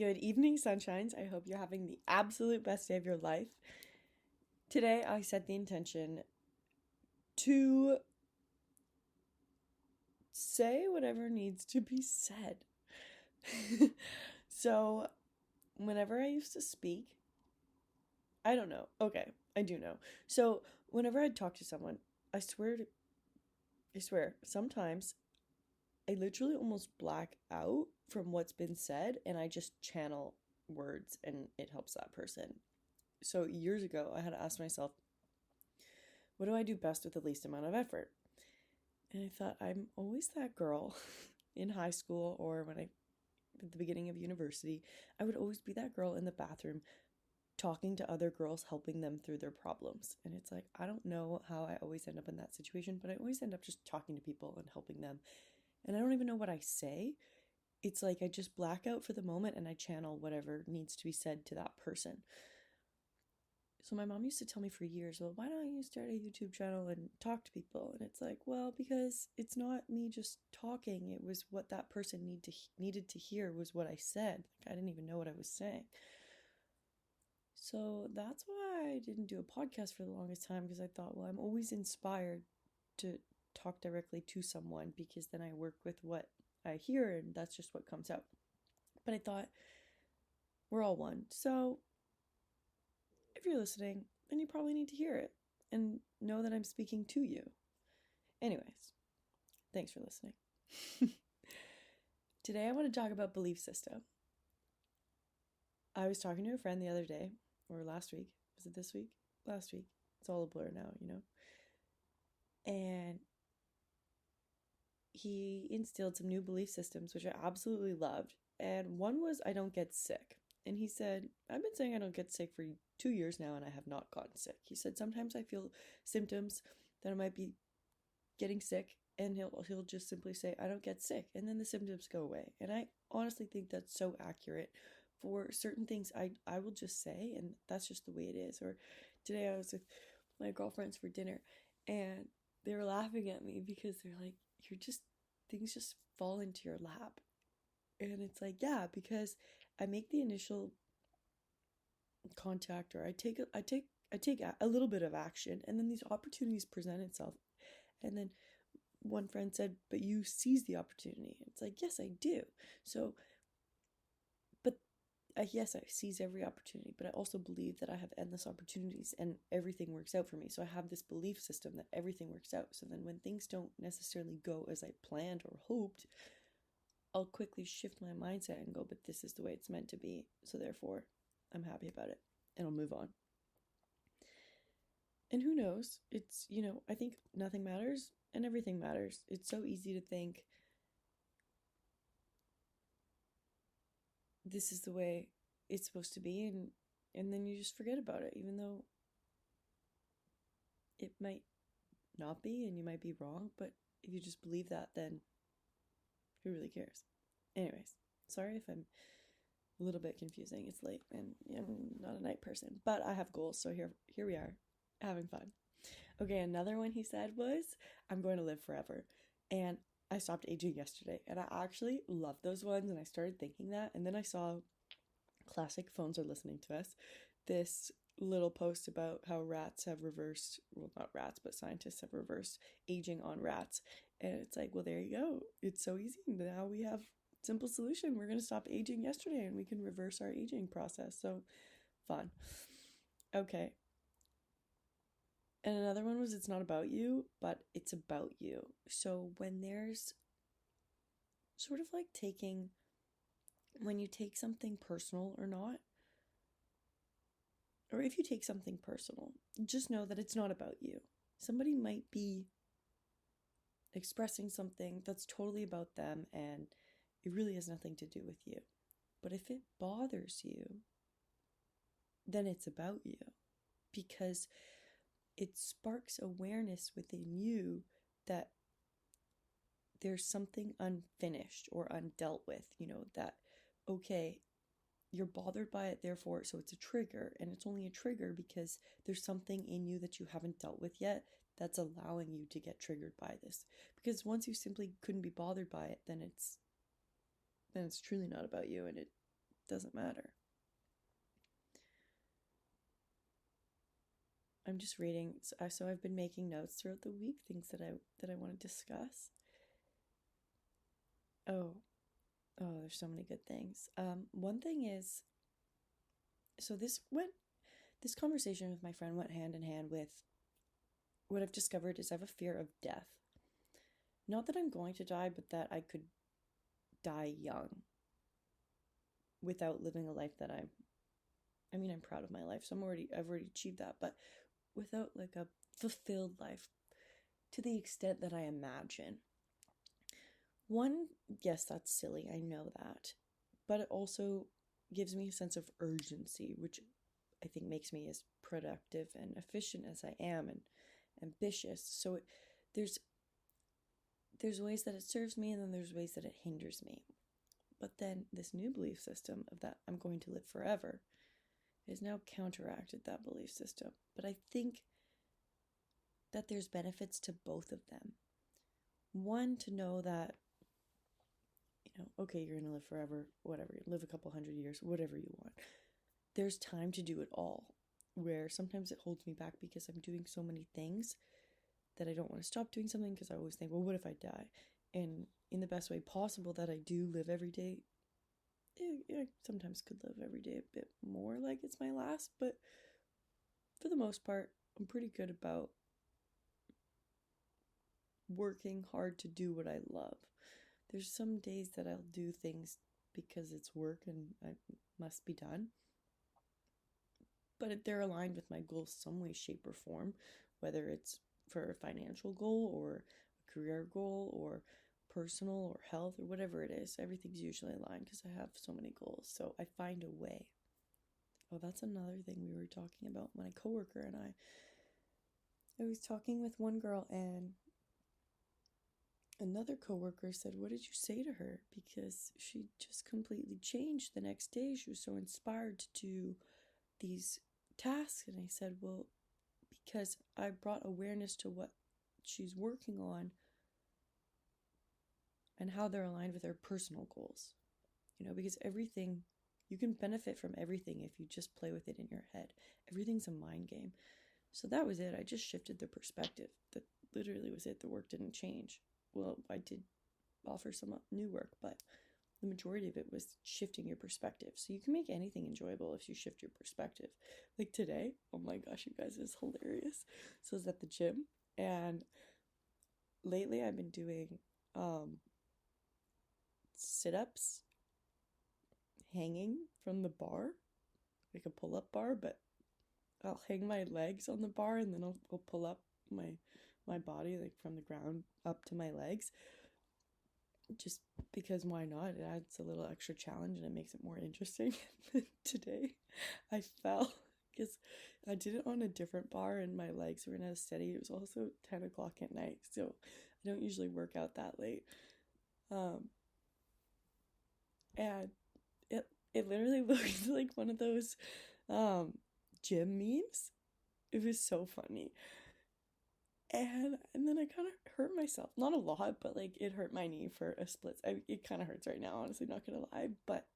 Good evening, sunshines. I hope you're having the absolute best day of your life. Today, I set the intention to say whatever needs to be said. So, whenever I used to speak, I don't know. Okay, I do know. So, whenever I'd talk to someone, I swear, sometimes I literally almost black out from what's been said and I just channel words and it helps that person. So years ago, I had to ask myself, what do I do best with the least amount of effort? And I thought, I'm always that girl in high school or at the beginning of university. I would always be that girl in the bathroom talking to other girls, helping them through their problems. And it's like, I don't know how I always end up in that situation, but I always end up just talking to people and helping them. And I don't even know what I say. It's like I just black out for the moment and I channel whatever needs to be said to that person. So my mom used to tell me for years, well, why don't you start a YouTube channel and talk to people? And it's like, well, because it's not me just talking. It was what that person needed to hear was what I said. Like I didn't even know what I was saying. So that's why I didn't do a podcast for the longest time, because I thought, well, I'm always inspired to talk directly to someone because then I work with what I hear and that's just what comes out. But I thought, we're all one. So if you're listening, then you probably need to hear it and know that I'm speaking to you. Anyways, thanks for listening. Today I want to talk about belief system. I was talking to a friend the other day, or last week. Was it this week? Last week. It's all a blur now, you know? And he instilled some new belief systems, which I absolutely loved. And one was, I don't get sick. And he said, I've been saying I don't get sick for 2 years now and I have not gotten sick. He said, sometimes I feel symptoms that I might be getting sick, and he'll just simply say, I don't get sick. And then the symptoms go away. And I honestly think that's so accurate. For certain things, I will just say, and that's just the way it is. Or today I was with my girlfriends for dinner and they were laughing at me because they're like, things just fall into your lap. And it's like, yeah, because I make the initial contact, or I take a little bit of action, and then these opportunities present itself. And then one friend said, but you seize the opportunity. It's like, yes, I do. So, but yes, I seize every opportunity, but I also believe that I have endless opportunities and everything works out for me. So I have this belief system that everything works out. So then when things don't necessarily go as I planned or hoped, I'll quickly shift my mindset and go, but this is the way it's meant to be. So therefore, I'm happy about it and I'll move on. And who knows? It's, I think nothing matters and everything matters. It's so easy to think this is the way it's supposed to be, and then you just forget about it, even though it might not be and you might be wrong. But if you just believe that, then who really cares? Anyways, sorry if I'm a little bit confusing. It's late and I'm not a night person, but I have goals, so here we are, having fun. Okay, another one he said was, I'm going to live forever. And I stopped aging yesterday, and I actually love those ones, and I started thinking that, and then I saw classic phones are listening to us, this little post about how rats have reversed, well, not rats, but scientists have reversed aging on rats. And it's like, well, there you go. It's so easy. Now we have simple solution. We're going to stop aging yesterday and we can reverse our aging process. So fun. Okay. And another one was, it's not about you, but it's about you. So when there's sort of like when you take something personal or not, or if you take something personal, just know that it's not about you. Somebody might be expressing something that's totally about them and it really has nothing to do with you. But if it bothers you, then it's about you, because it sparks awareness within you that there's something unfinished or undealt with, that, okay, you're bothered by it, therefore, so it's a trigger, and it's only a trigger because there's something in you that you haven't dealt with yet that's allowing you to get triggered by this. Because once you simply couldn't be bothered by it, then it's truly not about you, and it doesn't matter. I'm just reading, so I've been making notes throughout the week, things that I want to discuss. Oh, there's so many good things. One thing is, so this conversation with my friend went hand in hand with what I've discovered is I have a fear of death. Not that I'm going to die, but that I could die young without living a life that I'm proud of my life, so I've already achieved that, but without like a fulfilled life to the extent that I imagine. One, yes, that's silly, I know that, but it also gives me a sense of urgency, which I think makes me as productive and efficient as I am and ambitious. So there's ways that it serves me, and then there's ways that it hinders me. But then this new belief system of that I'm going to live forever has now counteracted that belief system. But I think that there's benefits to both of them. One, to know that, okay, you're going to live forever, whatever, live a couple 100 years, whatever you want. There's time to do it all, where sometimes it holds me back because I'm doing so many things that I don't want to stop doing something, because I always think, well, what if I die? And in the best way possible, that I do live every day. I sometimes could live every day a bit more like it's my last, but for the most part, I'm pretty good about working hard to do what I love. There's some days that I'll do things because it's work and I must be done, but they're aligned with my goals some way, shape, or form, whether it's for a financial goal or a career goal or personal or health or whatever it is. Everything's usually aligned because I have so many goals, so I find a way. Oh, that's another thing we were talking about. My coworker and I was talking with one girl, and another coworker said, "What did you say to her?" Because she just completely changed the next day. She was so inspired to do these tasks. And I said, well, because I brought awareness to what she's working on and how they're aligned with her personal goals. Because everything, you can benefit from everything if you just play with it in your head. Everything's a mind game. So that was it. I just shifted the perspective. That literally was it. The work didn't change. Well, I did offer some new work, but the majority of it was shifting your perspective. So you can make anything enjoyable if you shift your perspective. Like today, oh my gosh, you guys, it's hilarious. So I was at the gym, and lately I've been doing sit-ups hanging from the bar, like a pull-up bar, but I'll hang my legs on the bar, and then I'll pull up my body, like from the ground up to my legs, just because why not? It adds a little extra challenge and it makes it more interesting. Today I fell because I did it on a different bar and my legs weren't as steady. It was also 10 o'clock at night, so I don't usually work out that late. And it literally looked like one of those gym memes. It was so funny. And then I kind of hurt myself. Not a lot, but like it hurt my knee for a split. It kind of hurts right now, honestly, not gonna lie. But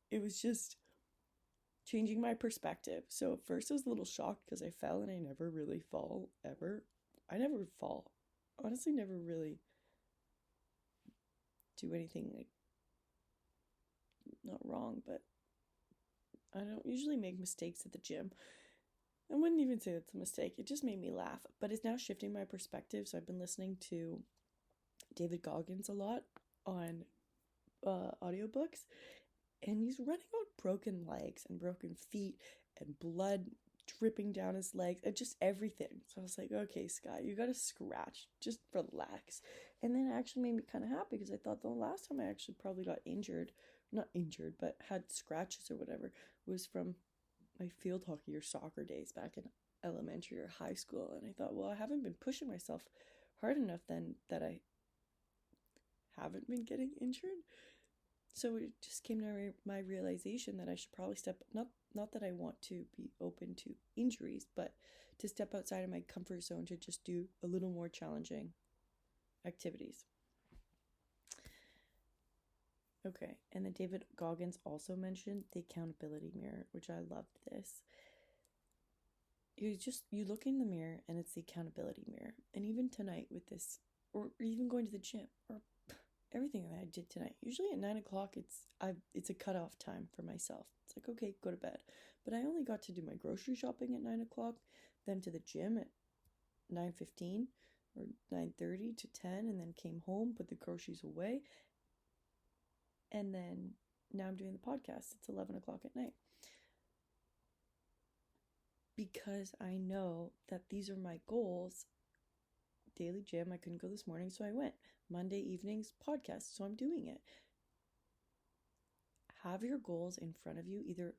it was just changing my perspective. So at first I was a little shocked because I fell, and I never really fall, ever. I never fall. Honestly, never really do anything like not wrong, but I don't usually make mistakes at the gym. I wouldn't even say that's a mistake. It just made me laugh. But it's now shifting my perspective. So I've been listening to David Goggins a lot on audiobooks. And he's running on broken legs and broken feet and blood dripping down his legs and just everything. So I was like, okay, Sky, you gotta scratch. Just relax. And then it actually made me kind of happy because I thought the last time I actually probably got injured, not injured, but had scratches or whatever, was from my field hockey or soccer days back in elementary or high school. And I thought, well, I haven't been pushing myself hard enough then that I haven't been getting injured. So it just came to my realization that I should probably not that I want to be open to injuries, but to step outside of my comfort zone to just do a little more challenging activities. Okay. And then David Goggins also mentioned the accountability mirror, which I loved this. You look in the mirror and it's the accountability mirror. And even tonight with this, or even going to the gym, or everything that I did tonight. Usually at 9 o'clock, it's a cutoff time for myself. It's like, okay, go to bed. But I only got to do my grocery shopping at 9 o'clock, then to the gym at 9:15 or 9:30 to 10, and then came home, put the groceries away, and then now I'm doing the podcast. It's 11 o'clock at night. Because I know that these are my goals. Daily gym, I couldn't go this morning, so I went. Monday evenings, podcast, so I'm doing it. Have your goals in front of you. Either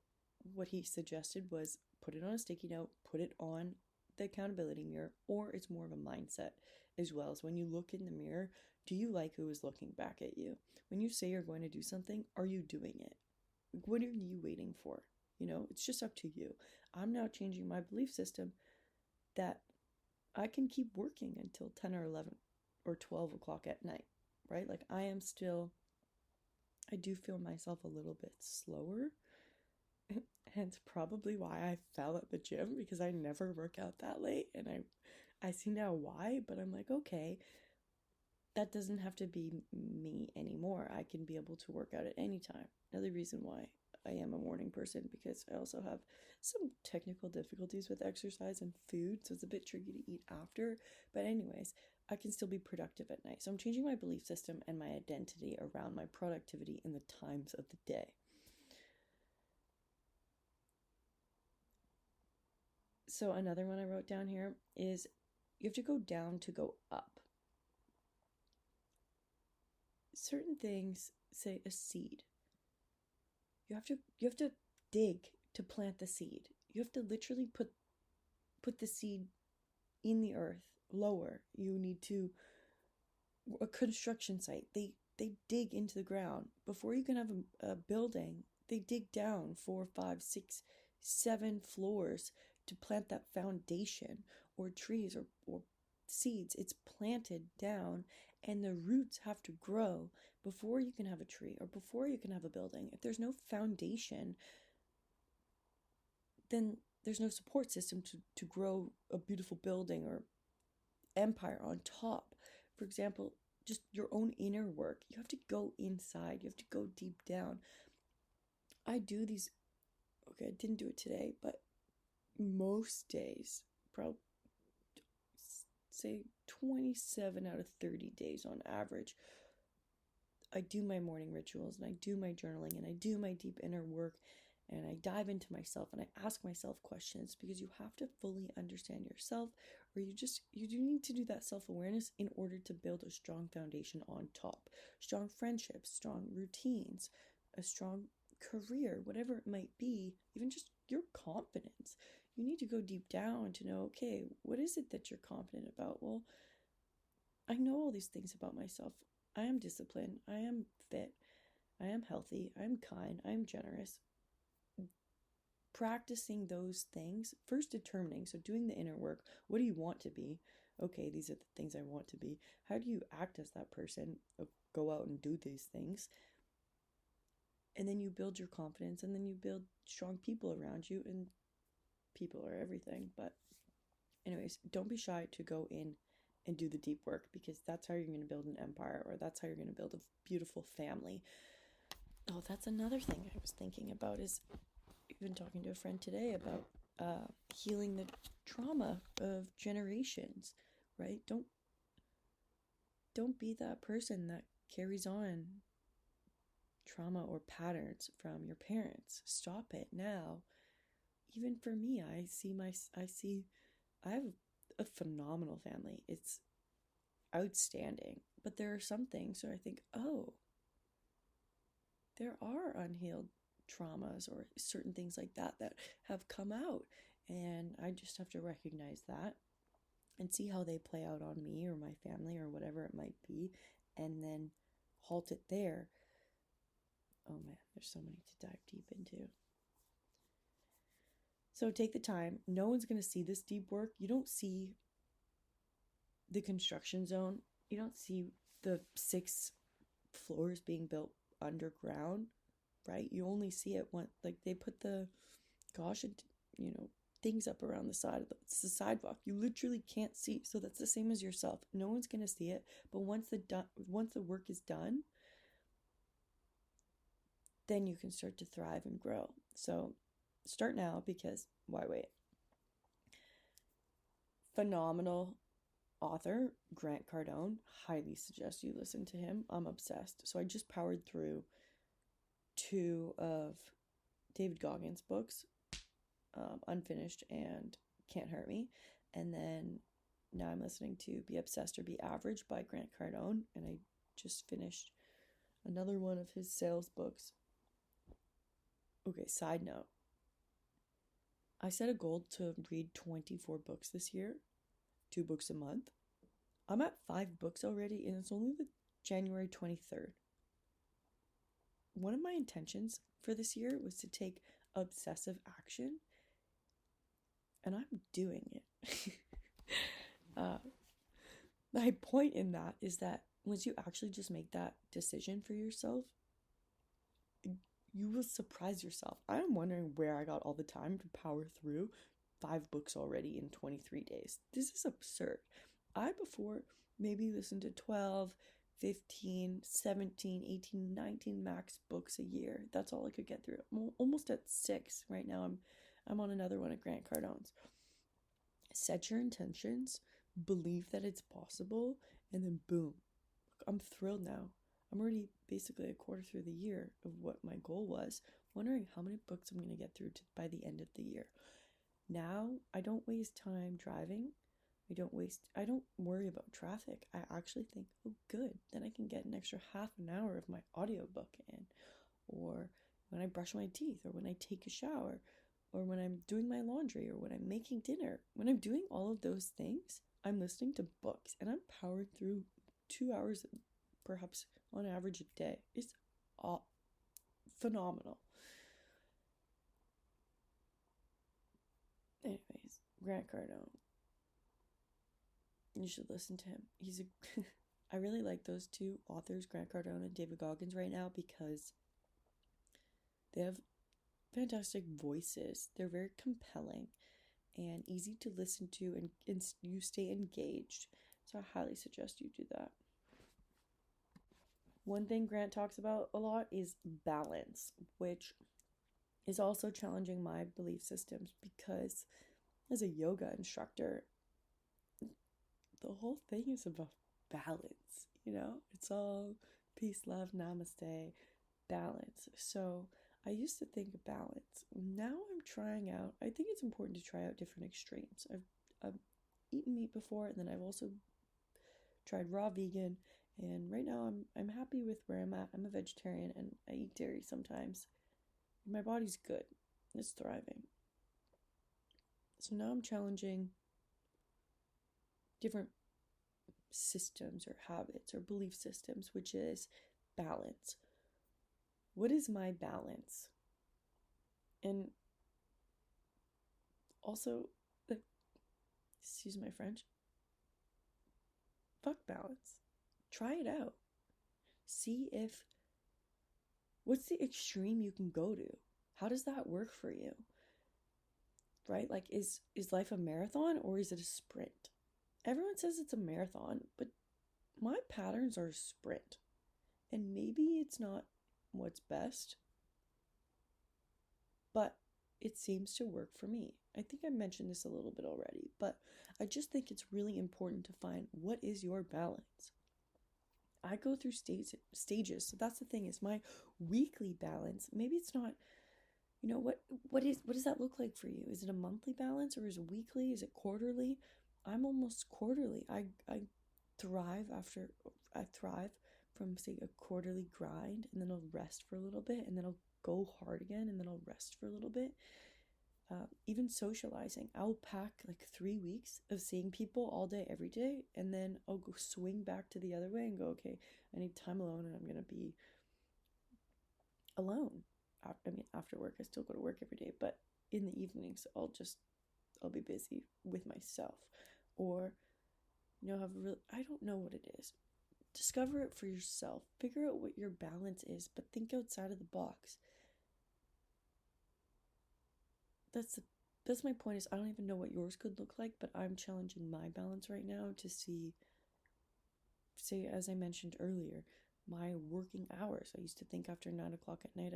what he suggested was put it on a sticky note, put it on the accountability mirror, or it's more of a mindset as well. As when you look in the mirror, do you like who is looking back at you? When you say you're going to do something, are you doing it? What are you waiting for? It's just up to you. I'm now changing my belief system that I can keep working until 10 or 11 or 12 o'clock at night, right? Like I do feel myself a little bit slower. Hence probably why I fell at the gym, because I never work out that late, and I see now why, but I'm like, okay, that doesn't have to be me anymore. I can be able to work out at any time. Another reason why I am a morning person, because I also have some technical difficulties with exercise and food, so it's a bit tricky to eat after. But anyways, I can still be productive at night. So I'm changing my belief system and my identity around my productivity in the times of the day. So another one I wrote down here is you have to go down to go up. Certain things, say a seed, you have to dig to plant the seed. You have to literally put the seed in the earth lower. You need to, a construction site, they dig into the ground. Before you can have a building, they dig down 4, 5, 6, 7 floors to plant that foundation, or trees or seeds. It's planted down, and the roots have to grow before you can have a tree or before you can have a building. If there's no foundation, then there's no support system to grow a beautiful building or empire on top. For example, just your own inner work. You have to go inside. You have to go deep down. I do these, okay, I didn't do it today, but most days, probably say 27 out of 30 days on average, I do my morning rituals, and I do my journaling, and I do my deep inner work, and I dive into myself, and I ask myself questions, because you have to fully understand yourself, or you do need to do that self-awareness in order to build a strong foundation on top. Strong friendships, strong routines, a strong career, whatever it might be, even just your confidence. You need to go deep down to know, okay, what is it that you're confident about? Well, I know all these things about myself. I am disciplined. I am fit. I am healthy. I am kind. I am generous. Practicing those things, first determining, so doing the inner work. What do you want to be? Okay, these are the things I want to be. How do you act as that person? Go out and do these things. And then you build your confidence, and then you build strong people around you, and people are everything. But anyways, don't be shy to go in and do the deep work, because that's how you're going to build an empire, or that's how you're going to build a beautiful family. Oh, that's another thing I was thinking about, is even talking to a friend today about healing the trauma of generations, right? Don't be that person that carries on trauma or patterns from your parents. Stop it now. Even for me, I have a phenomenal family. It's outstanding. But there are some things where I think, oh, there are unhealed traumas or certain things like that have come out. And I just have to recognize that and see how they play out on me or my family or whatever it might be, and then halt it there. Oh man, there's so many to dive deep into. So take the time. No one's going to see this deep work. You don't see the construction zone. You don't see the 6 floors being built underground, right? You only see it when, like, they put the things up around the side of it's the sidewalk. You literally can't see. So that's the same as yourself. No one's gonna see it. But once the work is done, then you can start to thrive and grow. So start now, because why wait? Phenomenal author Grant Cardone. Highly suggest you listen to him. I'm obsessed. So I just powered through 2 of David Goggins' books, Unfinished and Can't Hurt Me. And then now I'm listening to Be Obsessed or Be Average by Grant Cardone. And I just finished another one of his sales books. Okay, side note. I set a goal to read 24 books this year, 2 books a month. I'm at 5 books already, and it's only the January 23rd. One of my intentions for this year was to take obsessive action, and I'm doing it. My point in that is that once you actually just make that decision for yourself, you will surprise yourself. I'm wondering where I got all the time to power through 5 books already in 23 days. This is absurd. I before maybe listened to 12, 15, 17, 18, 19 max books a year. That's all I could get through. I'm almost at 6 right now. I'm on another one of Grant Cardone's. Set your intentions, believe that it's possible, and then boom. I'm thrilled now. I'm already basically a quarter through the year of what my goal was, wondering how many books I'm going to get through by the end of the year. Now, I don't waste time driving. I don't worry about traffic. I actually think, oh, good, then I can get an extra half an hour of my audiobook in, or when I brush my teeth, or when I take a shower, or when I'm doing my laundry, or when I'm making dinner. When I'm doing all of those things, I'm listening to books, and I'm powering through 2 hours, perhaps on average, a day. It's phenomenal. Anyways, Grant Cardone. You should listen to him. I really like those 2 authors, Grant Cardone and David Goggins, right now, because they have fantastic voices. They're very compelling and easy to listen to, and you stay engaged. So I highly suggest you do that. One thing Grant talks about a lot is balance, which is also challenging my belief systems, because as a yoga instructor, the whole thing is about balance, It's all peace, love, namaste, balance. So I used to think balance. Now I'm trying out, I think it's important to try out different extremes. I've eaten meat before, and then I've also tried raw vegan, and right now I'm happy with where I'm at. I'm a vegetarian, and I eat dairy sometimes. My body's good. It's thriving. So now I'm challenging different systems or habits or belief systems, which is balance. What is my balance? And also, excuse my French, fuck balance. Try it out. See what's the extreme you can go to? How does that work for you? Right? Like, is life a marathon, or is it a sprint? Everyone says it's a marathon, but my patterns are a sprint. And maybe it's not what's best, but it seems to work for me. I think I mentioned this a little bit already, but I just think it's really important to find what is your balance. I go through stages. So that's the thing, is my weekly balance. Maybe it's not, what does that look like for you? Is it a monthly balance, or is it weekly? Is it quarterly? I'm almost quarterly. I thrive from, say, a quarterly grind, and then I'll rest for a little bit, and then I'll go hard again, and then I'll rest for a little bit. Even socializing, I'll pack like 3 weeks of seeing people all day, every day, and then I'll go swing back to the other way and go, okay, I need time alone, and I'm going to be alone. After work, I still go to work every day, but in the evenings, I'll be busy with myself, or I don't know what it is. discover it for yourself. Figure out what your balance is, but think outside of the box. That's my point. Is I don't even know what yours could look like, but I'm challenging my balance right now to see, say, as I mentioned earlier, my working hours. I used to think after 9 o'clock at night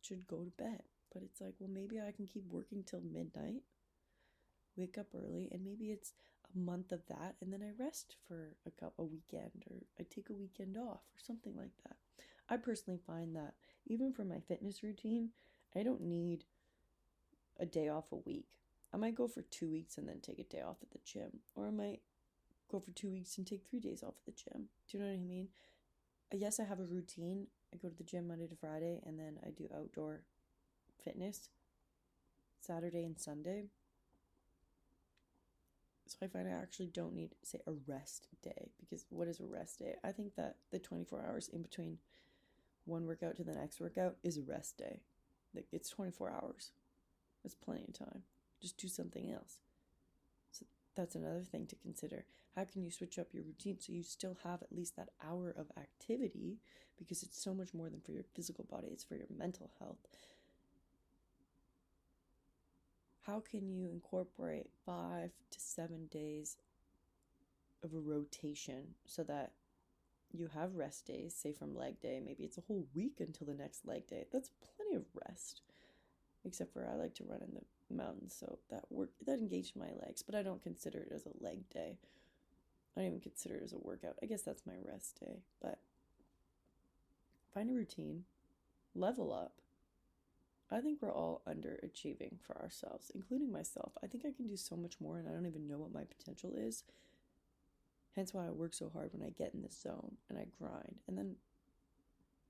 should go to bed, but it's like, well, maybe I can keep working till midnight, wake up early, and maybe it's a month of that, and then I rest for a weekend, or I take a weekend off, or something like that. I personally find that even for my fitness routine, I don't need a day off a week. I might go for 2 weeks and then take a day off at the gym, or I might go for 2 weeks and take 3 days off at the gym. Do you know what I mean? Yes, I have a routine. I go to the gym Monday to Friday, and then I do outdoor fitness Saturday and Sunday. So I find I actually don't need, say, a rest day, because what is a rest day? I think that the 24 hours in between one workout to the next workout is a rest day. Like, it's 24 hours. That's plenty of time. Just do something else. So that's another thing to consider. How can you switch up your routine so you still have at least that hour of activity? Because it's so much more than for your physical body, it's for your mental health. How can you incorporate 5 to 7 days of a rotation so that you have rest days, say from leg day? Maybe it's a whole week until the next leg day. That's plenty of rest. Except for I like to run in the mountains, so that engaged my legs, but I don't consider it as a leg day. I don't even consider it as a workout. I guess that's my rest day. But find a routine, level up. I think we're all underachieving for ourselves, including myself. I think I can do so much more, and I don't even know what my potential is. Hence why I work so hard when I get in this zone and I grind, and then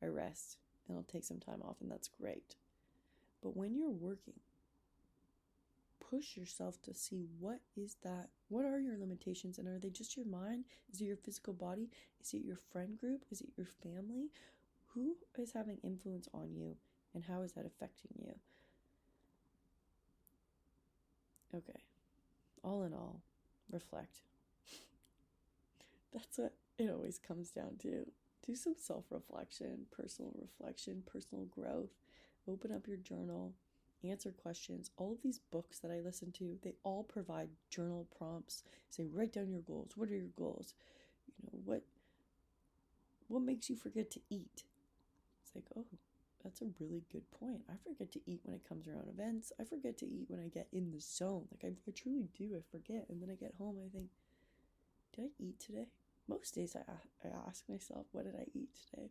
I rest and I'll take some time off, and that's great. But when you're working, push yourself to see what are your limitations, and are they just your mind? Is it your physical body? Is it your friend group? Is it your family? Who is having influence on you, and how is that affecting you? Okay, all in all, reflect. That's what it always comes down to. Do some self-reflection, personal growth. Open up your journal, answer questions. All of these books that I listen to, they all provide journal prompts. Say, write down your goals. What are your goals? What makes you forget to eat? It's like, oh, that's a really good point. I forget to eat when it comes around events. I forget to eat when I get in the zone. Like, I truly do. I forget. And then I get home, I think, did I eat today? Most days I ask myself, what did I eat today?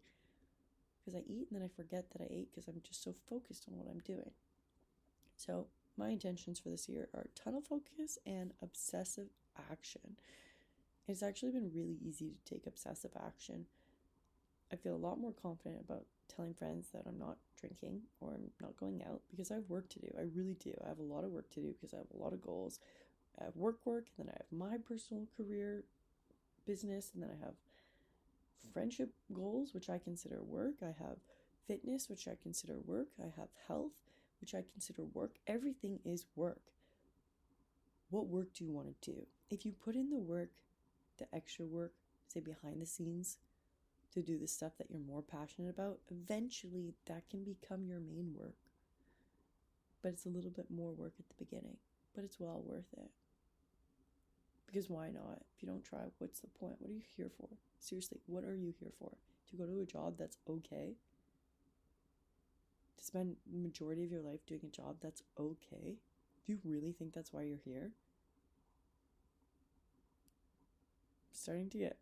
Because I eat and then I forget that I ate because I'm just so focused on what I'm doing. So my intentions for this year are tunnel focus and obsessive action. It's actually been really easy to take obsessive action. I feel a lot more confident about telling friends that I'm not drinking or I'm not going out, because I have work to do. I really do. I have a lot of work to do because I have a lot of goals. I have work, and then I have my personal career, business, and then I have friendship goals, which I consider work. I have fitness, which I consider work. I have health, which I consider work. Everything is work. What work do you want to do? If you put in the work, the extra work, say behind the scenes, to do the stuff that you're more passionate about, eventually that can become your main work. But it's a little bit more work at the beginning, but it's well worth it. Because why not? If you don't try, what's the point? What are you here for? Seriously, what are you here for? To go to a job that's okay? To spend the majority of your life doing a job that's okay? Do you really think that's why you're here? I'm starting to get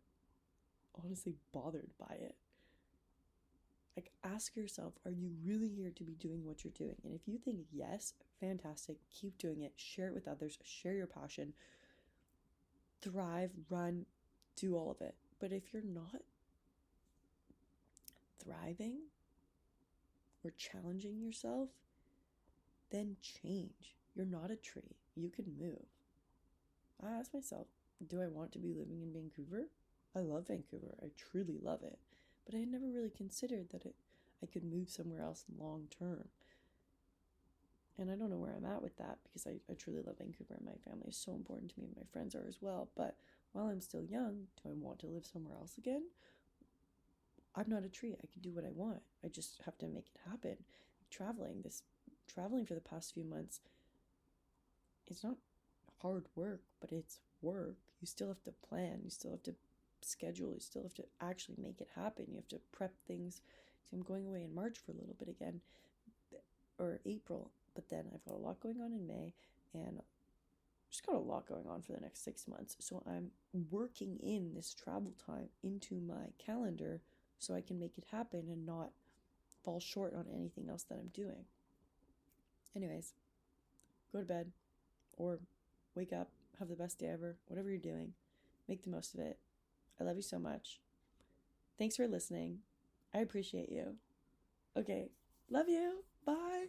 honestly bothered by it. Like, ask yourself, are you really here to be doing what you're doing? And if you think yes, fantastic, keep doing it. Share it with others. Share your passion. Thrive, run, do all of it. But if you're not thriving or challenging yourself, then change. You're not a tree. You can move. I ask myself, do I want to be living in Vancouver? I love Vancouver. I truly love it. But I had never really considered that I could move somewhere else long term. And I don't know where I'm at with that, because I truly love Vancouver, and my family is so important to me, and my friends are as well. But while I'm still young, do I want to live somewhere else again? I'm not a tree. I can do what I want. I just have to make it happen. Traveling for the past few months, it's not hard work, but it's work. You still have to plan. You still have to schedule. You still have to actually make it happen. You have to prep things. So I'm going away in March for a little bit again, or April, but then I've got a lot going on in May, and just got a lot going on for the next 6 months. So I'm working in this travel time into my calendar so I can make it happen and not fall short on anything else that I'm doing. Anyways, go to bed or wake up, have the best day ever, whatever you're doing, make the most of it. I love you so much. Thanks for listening. I appreciate you. Okay, love you. Bye.